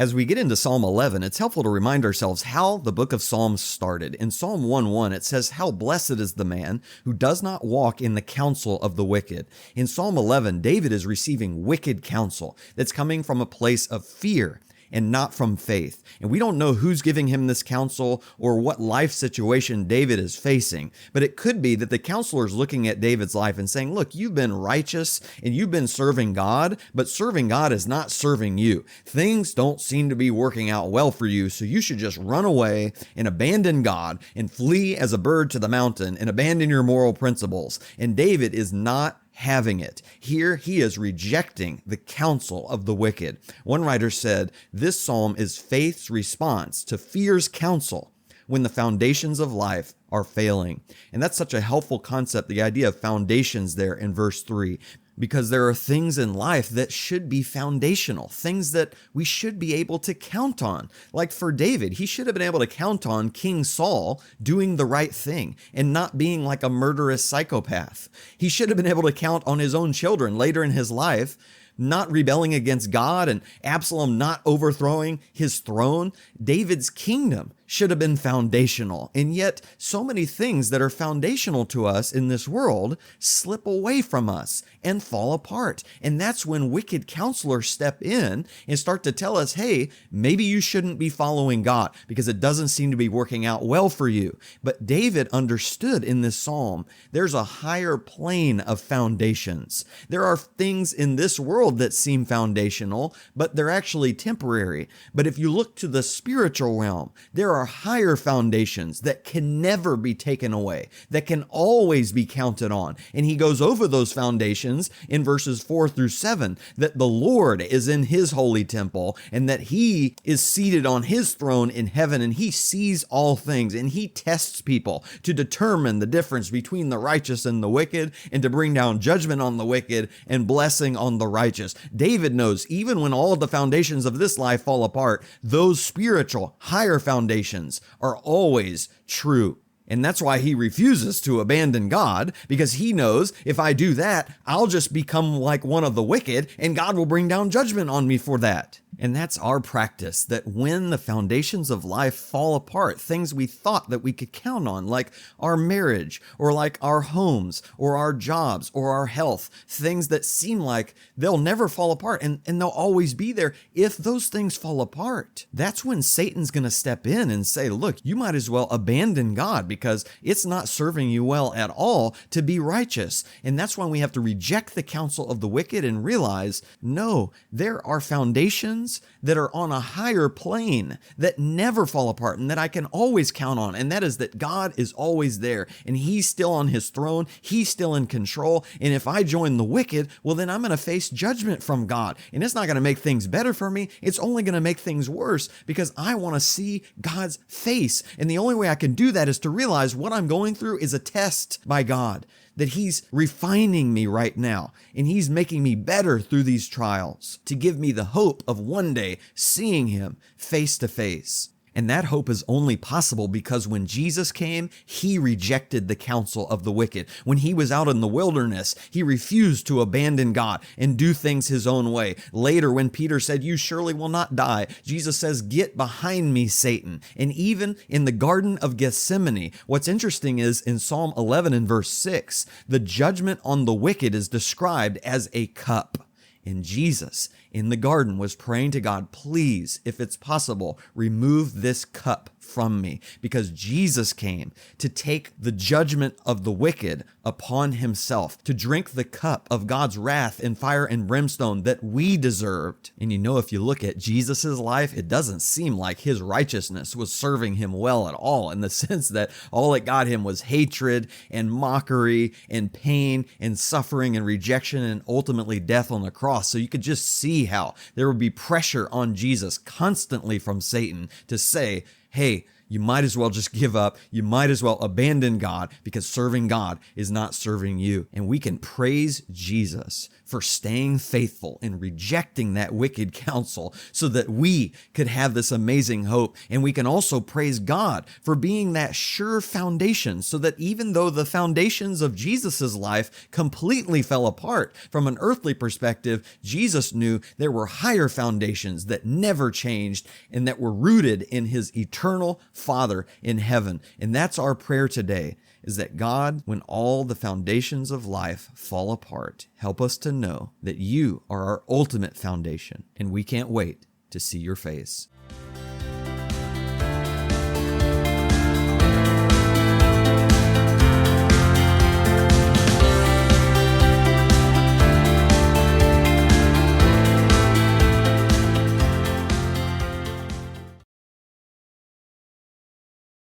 As we get into Psalm 11, it's helpful to remind ourselves how the book of Psalms started. In Psalm 1:1, it says, "How blessed is the man who does not walk in the counsel of the wicked." In Psalm 11, David is receiving wicked counsel that's coming from a place of fear and not from faith. And we don't know who's giving him this counsel or what life situation David is facing, but it could be that the counselor is looking at David's life and saying, look, you've been righteous and you've been serving God, but serving God is not serving you. Things don't seem to be working out well for you, so you should just run away and abandon God and flee as a bird to the mountain and abandon your moral principles. And David is not having it. Here he is rejecting the counsel of the wicked. One writer said, this psalm is faith's response to fear's counsel when the foundations of life are failing. And that's such a helpful concept, the idea of foundations there in verse 3. Because there are things in life that should be foundational, things that we should be able to count on. Like for David, he should have been able to count on King Saul doing the right thing and not being like a murderous psychopath. He should have been able to count on his own children later in his life not rebelling against God and Absalom not overthrowing his throne. David's kingdom should have been foundational. And yet so many things that are foundational to us in this world slip away from us and fall apart. And that's when wicked counselors step in and start to tell us, hey, maybe you shouldn't be following God because it doesn't seem to be working out well for you. But David understood in this psalm, there's a higher plane of foundations. There are things in this world that seem foundational, but they're actually temporary. But if you look to the spiritual realm, there are higher foundations that can never be taken away, that can always be counted on. And he goes over those foundations in verses 4-7, that the Lord is in his holy temple and that he is seated on his throne in heaven and he sees all things and he tests people to determine the difference between the righteous and the wicked and to bring down judgment on the wicked and blessing on the righteous. David knows even when all the foundations of this life fall apart, those spiritual higher foundations are always true. And that's why he refuses to abandon God, because he knows if I do that, I'll just become like one of the wicked and God will bring down judgment on me for that. And that's our practice, that when the foundations of life fall apart, things we thought that we could count on, like our marriage, or like our homes, or our jobs, or our health, things that seem like they'll never fall apart and they'll always be there. If those things fall apart, that's when Satan's going to step in and say, look, you might as well abandon God because it's not serving you well at all to be righteous. And that's when we have to reject the counsel of the wicked and realize, no, there are foundations that are on a higher plane that never fall apart and that I can always count on. And that is that God is always there and he's still on his throne. He's still in control. And if I join the wicked, well, then I'm going to face judgment from God. And it's not going to make things better for me. It's only going to make things worse because I want to see God's face. And the only way I can do that is to realize what I'm going through is a test by God, that he's refining me right now and he's making me better through these trials to give me the hope of one day seeing him face to face. And that hope is only possible because when Jesus came, he rejected the counsel of the wicked. When he was out in the wilderness, he refused to abandon God and do things his own way. Later, when Peter said, you surely will not die, Jesus says, get behind me, Satan. And even in the Garden of Gethsemane, what's interesting is in Psalm 11 and verse 6, the judgment on the wicked is described as a cup. And Jesus in the garden was praying to God, please, if it's possible, remove this cup from me, because Jesus came to take the judgment of the wicked upon himself, to drink the cup of God's wrath and fire and brimstone that we deserved. And you know, if you look at Jesus's life, it doesn't seem like his righteousness was serving him well at all, in the sense that all it got him was hatred and mockery and pain and suffering and rejection and ultimately death on the cross. So you could just see how there would be pressure on Jesus constantly from Satan to say, hey, you might as well just give up. You might as well abandon God because serving God is not serving you. And we can praise Jesus for staying faithful and rejecting that wicked counsel so that we could have this amazing hope. And we can also praise God for being that sure foundation, so that even though the foundations of Jesus's life completely fell apart from an earthly perspective, Jesus knew there were higher foundations that never changed and that were rooted in his eternal Father in heaven. And that's our prayer today, is that God, when all the foundations of life fall apart, help us to know that you are our ultimate foundation, and we can't wait to see your face.